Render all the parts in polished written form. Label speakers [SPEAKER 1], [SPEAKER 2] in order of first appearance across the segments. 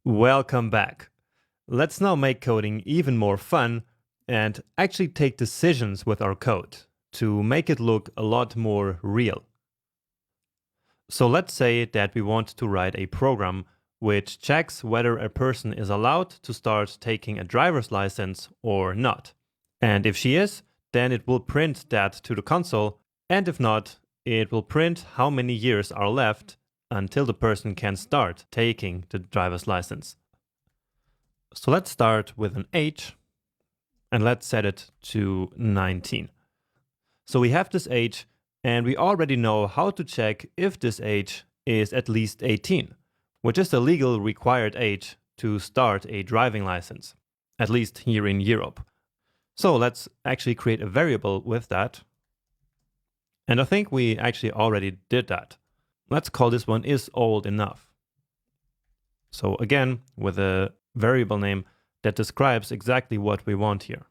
[SPEAKER 1] Welcome back. Let's now make coding even more fun and actually take decisions with our code to make it look a lot more real. So let's say that we want to write a program which checks whether a person is allowed to start taking a driver's license or not. And if she is, then it will print that to the console, and if not, it will print how many years are left until the person can start taking the driver's license. So let's start with an age, and let's set it to 19. So we have this age, and we already know how to check if this age is at least 18, which is the legal required age to start a driving license, at least here in Europe. So let's actually create a variable with that. And I think we actually already did that. Let's call this one is old enough. So again, with a variable name that describes exactly what we want here.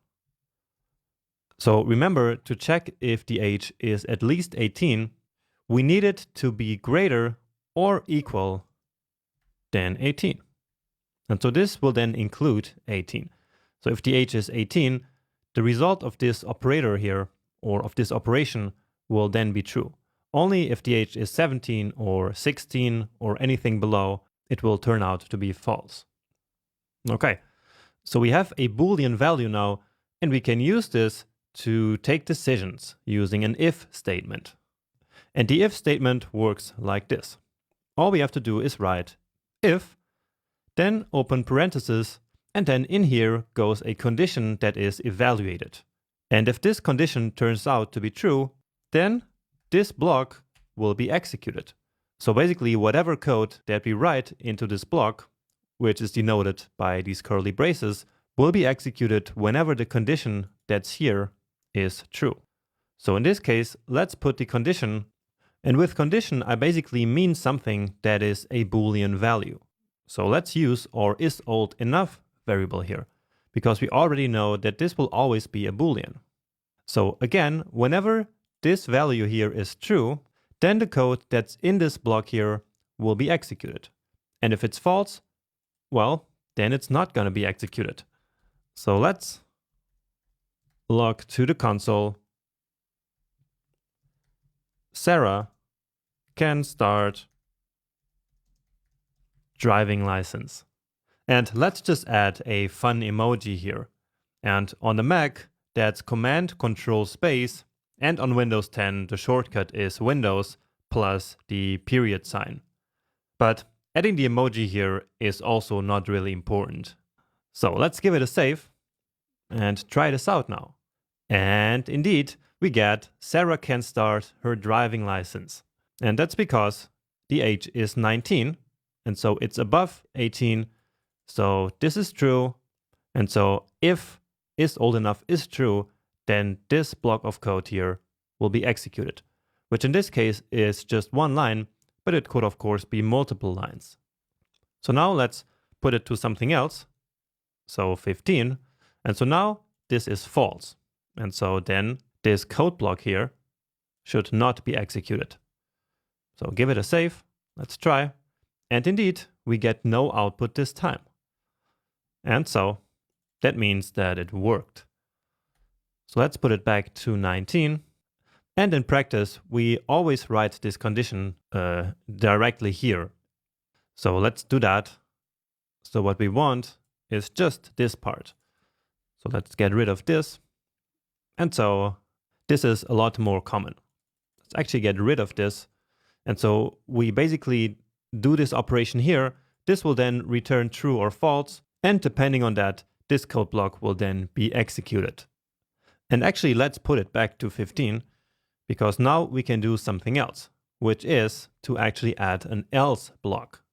[SPEAKER 1] So remember, to check if the age is at least 18, we need it to be greater or equal than 18. And so this will then include 18. So if the age is 18, the result of this operator here, or of this operation, will then be true. Only if the age is 17 or 16 or anything below, it will turn out to be false. Okay, so we have a Boolean value now, and we can use this to take decisions using an if statement. And the if statement works like this. All we have to do is write if, then open parentheses, and then in here goes a condition that is evaluated. And if this condition turns out to be true, then this block will be executed. So basically whatever code that we write into this block, which is denoted by these curly braces, will be executed whenever the condition that's here is true. So in this case, let's put the condition, and with condition I basically mean something that is a Boolean value. So let's use our is old enough variable here, because we already know that this will always be a Boolean. So again, whenever this value here is true, then the code that's in this block here will be executed. And if it's false, well, then it's not going to be executed. So let's log to the console. Sarah can start driving license. And let's just add a fun emoji here. And on the Mac, that's Command Control Space. And on Windows 10, the shortcut is Windows plus the period sign. But adding the emoji here is also not really important. So let's give it a save and try this out now. And indeed, we get Sarah can start her driving license. And that's because the age is 19, and so it's above 18. So this is true. And so if is old enough is true, then this block of code here will be executed, which in this case is just one line, but it could of course be multiple lines. So now let's put it to something else. So 15. And so now this is false. And so then this code block here should not be executed. So give it a save. Let's try. And indeed, we get no output this time. And so that means that it worked. So let's put it back to 19. And in practice, we always write this condition directly here. So let's do that. So what we want is just this part. So let's get rid of this. And so this is a lot more common. Let's actually get rid of this. And so we basically do this operation here. This will then return true or false. And depending on that, this code block will then be executed. And actually, let's put it back to 15, because now we can do something else, which is to actually add an else block.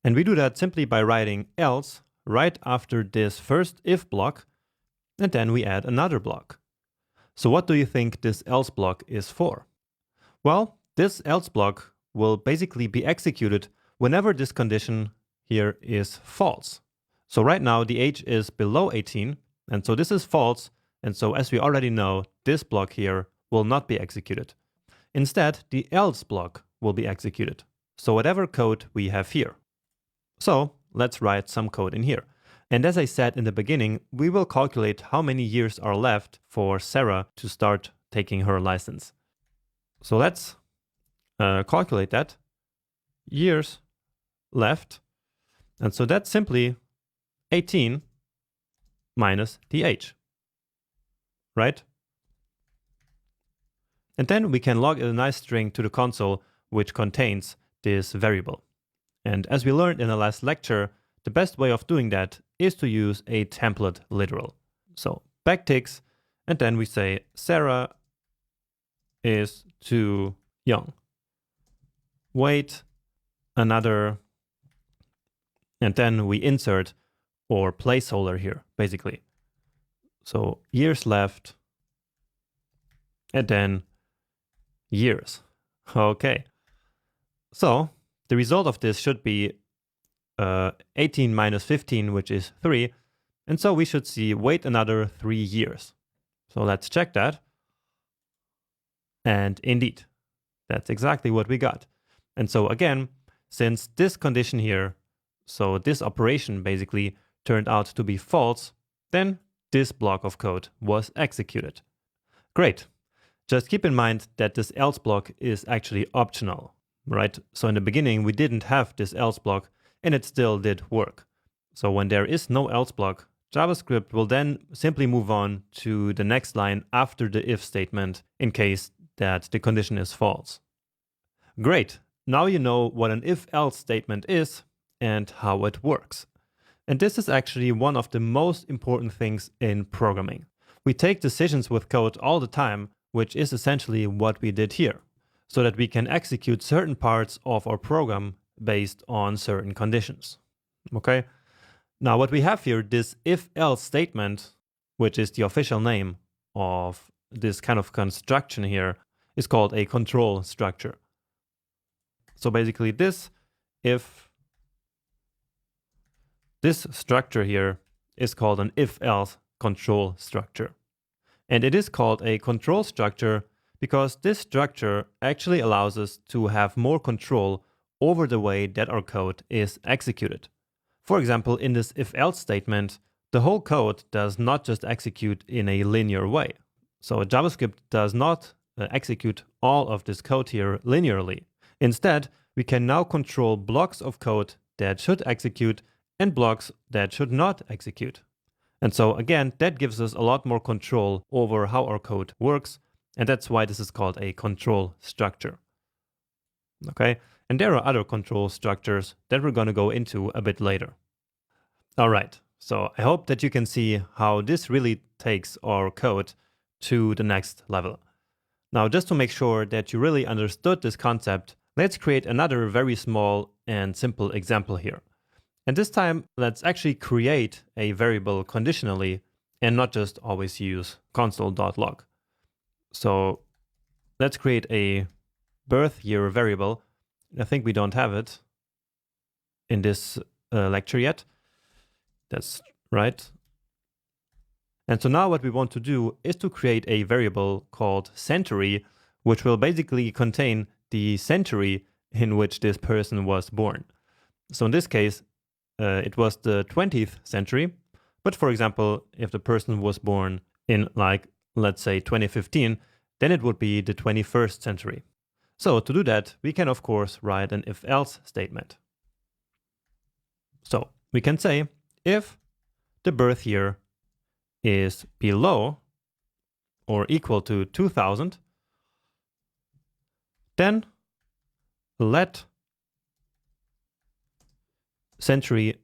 [SPEAKER 1] And we do that simply by writing else right after this first if block, and then we add another block. So what do you think this else block is for? Well, this else block will basically be executed whenever this condition here is false. So right now the age is below 18, and so this is false. And so as we already know, this block here will not be executed. Instead, the else block will be executed. So whatever code we have here. So let's write some code in here. And as I said in the beginning, we will calculate how many years are left for Sarah to start taking her license. So let's calculate that. Years left. And so that's simply 18 minus the age, right? And then we can log a nice string to the console which contains this variable. And as we learned in the last lecture, the best way of doing that is to use a template literal. So backticks, and then we say Sarah is too young. Wait another, and then we insert our placeholder here, basically. So years left, and then years. Okay. So the result of this should be 18 minus 15, which is 3. And so we should see wait another 3 years. So let's check that. And indeed, that's exactly what we got. And so again, since this condition here, so this operation basically turned out to be false, then this block of code was executed. Great. Just keep in mind that this else block is actually optional, right? So in the beginning, we didn't have this else block and it still did work. So when there is no else block, JavaScript will then simply move on to the next line after the if statement in case that the condition is false. Great. Now you know what an if-else statement is and how it works. And this is actually one of the most important things in programming. We take decisions with code all the time, which is essentially what we did here, so that we can execute certain parts of our program based on certain conditions. Okay? Now what we have here, this if-else statement, which is the official name of this kind of construction here, is called a control structure. So basically this structure here is called an if-else control structure. And it is called a control structure because this structure actually allows us to have more control over the way that our code is executed. For example, in this if-else statement, the whole code does not just execute in a linear way. So JavaScript does not execute all of this code here linearly. Instead, we can now control blocks of code that should execute and blocks that should not execute. And so again, that gives us a lot more control over how our code works, and that's why this is called a control structure. Okay, and there are other control structures that we're going to go into a bit later. All right, so I hope that you can see how this really takes our code to the next level. Now, just to make sure that you really understood this concept, let's create another very small and simple example here. And this time, let's actually create a variable conditionally and not just always use console.log. So let's create a birth year variable. I think we don't have it in this lecture yet. That's right. And so now what we want to do is to create a variable called century, which will basically contain the century in which this person was born. So in this case, it was the 20th century. But for example, if the person was born in let's say 2015, then it would be the 21st century. So to do that, we can of course write an if-else statement. So we can say if the birth year is below or equal to 2000, then let century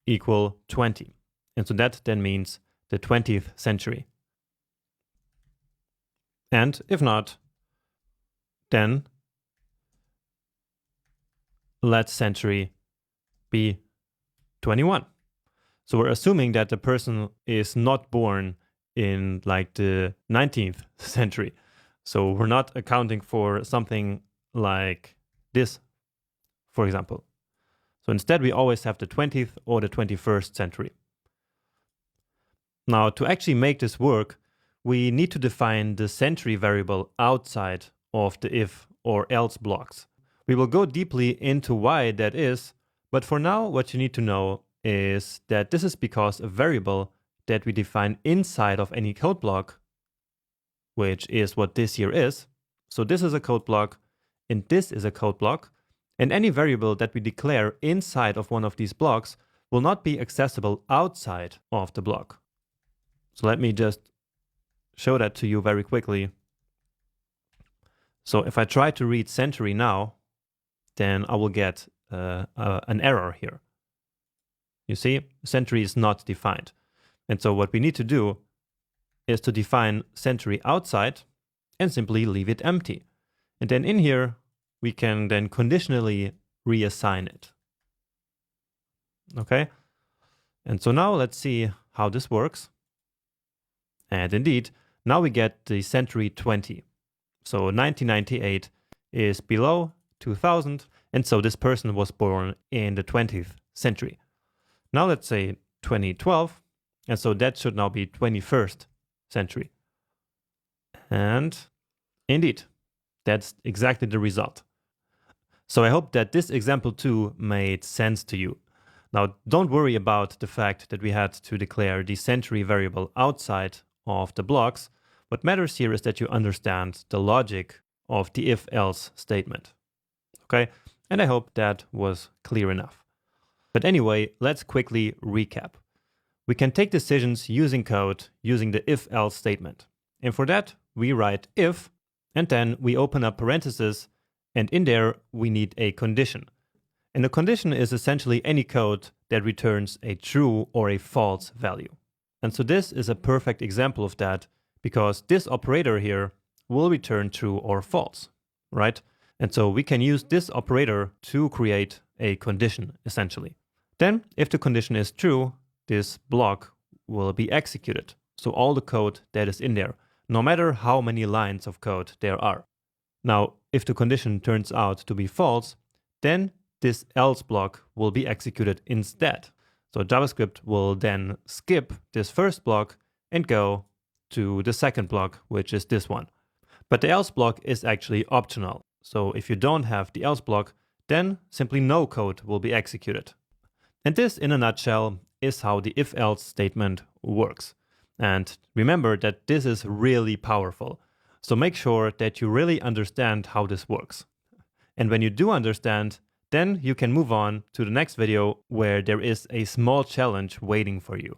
[SPEAKER 1] equal 20. And so that then means the 20th century. And if not, then let century be 21. So we're assuming that the person is not born in the 19th century. So we're not accounting for something like this, for example. So instead, we always have the 20th or the 21st century. Now, to actually make this work, we need to define the century variable outside of the if or else blocks. We will go deeply into why that is, But for now, what you need to know is that this is because a variable that we define inside of any code block, which is what this here is. So this is a code block, and this is a code block. And any variable that we declare inside of one of these blocks will not be accessible outside of the block. So let me just show that to you very quickly. So if I try to read century now, then I will get an error here. You see, century is not defined. And so what we need to do is to define century outside and simply leave it empty. And then in here, we can then conditionally reassign it. Okay? And so now let's see how this works. And indeed, now we get the century 20. So 1998 is below 2000, and so this person was born in the 20th century. Now let's say 2012, and so that should now be 21st century. And indeed, that's exactly the result. So I hope that this example 2 made sense to you. Now, don't worry about the fact that we had to declare the century variable outside of the blocks. What matters here is that you understand the logic of the if-else statement. Okay? And I hope that was clear enough. But anyway, let's quickly recap. We can take decisions using code using the if-else statement. And for that, we write if, and then we open up parentheses, and in there we need a condition. And a condition is essentially any code that returns a true or a false value. And so this is a perfect example of that, because this operator here will return true or false, right? And so we can use this operator to create a condition, essentially. Then, if the condition is true, this block will be executed. So all the code that is in there, no matter how many lines of code there are. Now, if the condition turns out to be false, then this else block will be executed instead. So JavaScript will then skip this first block and go to the second block, which is this one. But the else block is actually optional. So if you don't have the else block, then simply no code will be executed. And this, in a nutshell, is how the if-else statement works. And remember that this is really powerful. So make sure that you really understand how this works. And when you do understand, then you can move on to the next video where there is a small challenge waiting for you.